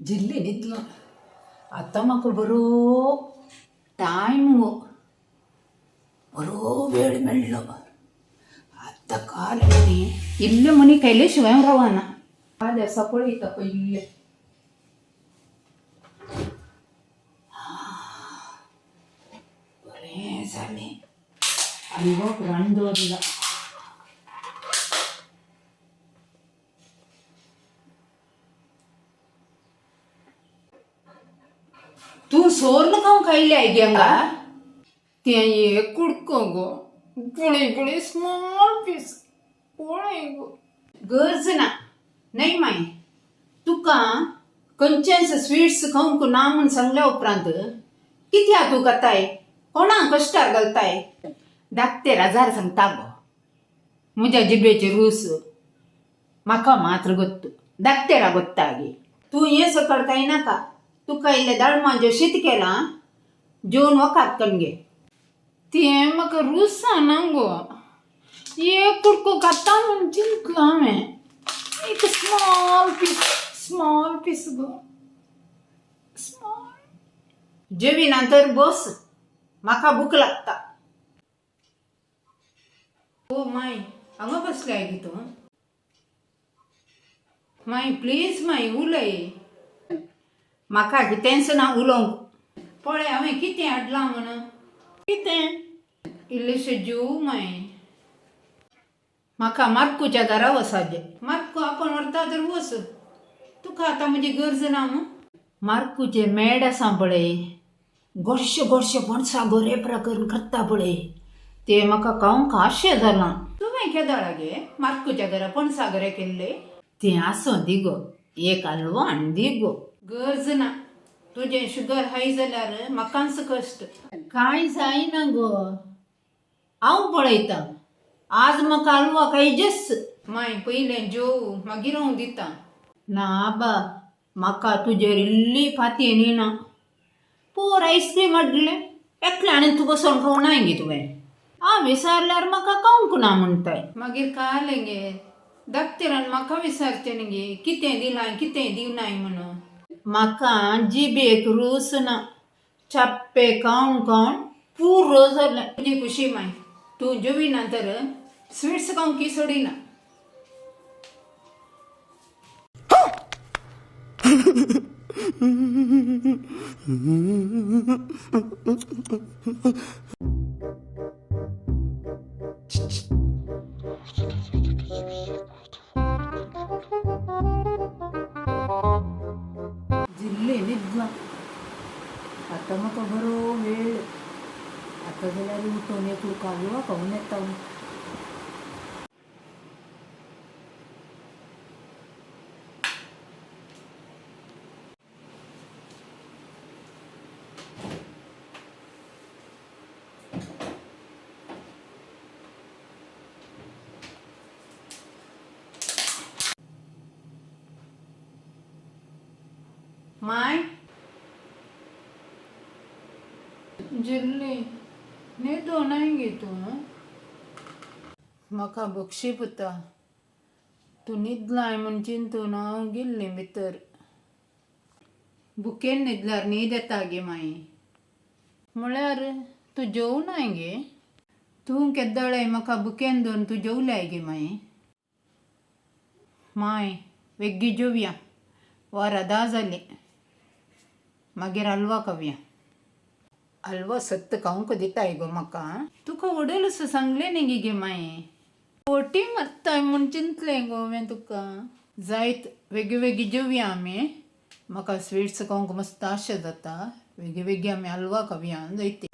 जिल्ली न्हिदलो आता म्हाका बरो टायम बरो वेळ मेळ्ळो. आतां काल मनी इल्ले मनी केले शिवाय रावना. काल आसा पळयता पयले बरें जालें. आल्वाक रान दवरला. तू सोर्न खाऊन खायले आहे हंगा तें एक कुडको गो पळय पळय स्मॉल पीस पळय गो गरज ना नाही माय तुका खंयचेंच स्वीट्स खावंक ना म्हूण सांगल्या उपरांत कित्याक तूं करताय कोणाक कश्टार घालताय. धाकटे हजार सांगता गो म्हज्या जिबेचे रूस म्हाका मात्र गोत्तू धाकटेरा गोत्ता गे. तूं हें सकट काय नाका तुका इल्लें दाळमांचें शीत केलां जेवन वकात कणगे. तें म्हाका रुसाना गो एक कुडको खाता म्हूण चिंतलो हांवें. एक स्मॉल पीस गो स्मॉल. जेविनांतर बस म्हाका भूक लागता. ओ माय हांगा बसल्या गे तूं. माय प्लीज माय उलय. म्हाका कितेंच ना उलोवंक. पळय हांवें कितें हाडलां म्हण. कितें इल्लेशें जेव माय. म्हाका मार्कूच्या घरा वसाचें. मार्कू आपण व्हरता तर वस तुका आतां म्हजी गरज ना न्हू. मार्कूचे मेड आसा पळय गोडशे पणसा बरे प्रकारान करता पळय ते म्हाका खावंक आशें जालां. तुवें केदाळा गे मार्कूच्या घरा पणसा बरे केल्ले. तें आसूं दी गो एक हलवो हाडून दी गो. गरज ना तुजें शुगर हाय जाल्यार म्हाकाच कश्ट. कांय जायना गो हांव पळयतां. आज म्हाका हलवा खायजेस. माय पयलें जेव मागीर हांव दितां. ना बा म्हाका तुजेर इल्ली फाती न्हिना. पोर आयस्क्रीम हाडलें एकल्यान तुका बसोन खावनाय गे तुवें. हांव विचारल्यार म्हाका खावंक ना म्हणटाय. मागीर कालें गे धाकटेरान म्हाका विचारचें न्ही गे कितें दिलां कितें दिवनाय म्हणून. म्हाका जिबेक रूच ना. चाप्पे खावन पुरो जालें. तुजी खुशी माय तूं जेविना तर स्वीट्स खावंक सोडिना. जिल्ले न्हिदला आतां म्हाका बरो वेळ. आतां जाल्यार उठोन एक हलवा खावन येता. माय जिल्ली न्हिदो नाय गे तूं. म्हाका बक्षी पुता तूं न्हिदलाय म्हूण चिंतून हांव गेल्लें भितर. बुकेन न्हिदल्यार न्हीद येता गे माय. म्हळ्यार तूं जेवनाय गे. तूं केद्दाळें म्हाका बुकेन दवरून तूं जेवल्याय गे माय. माय वेग्गी जेवया 10 जालीं मागीर हलवा खावया. हलवा सत्त खावंक दिताय गो म्हाका. तुका वडलस सांगलें न्ही गे माय. पोटी मारताय म्हूण चिंतलें गो हांवें तुका. जायत वेगळी जेवया आमी. म्हाका स्वीट्स खावंक मस्त आशा जाता. वेगळी आमी हलवा खावया जायते.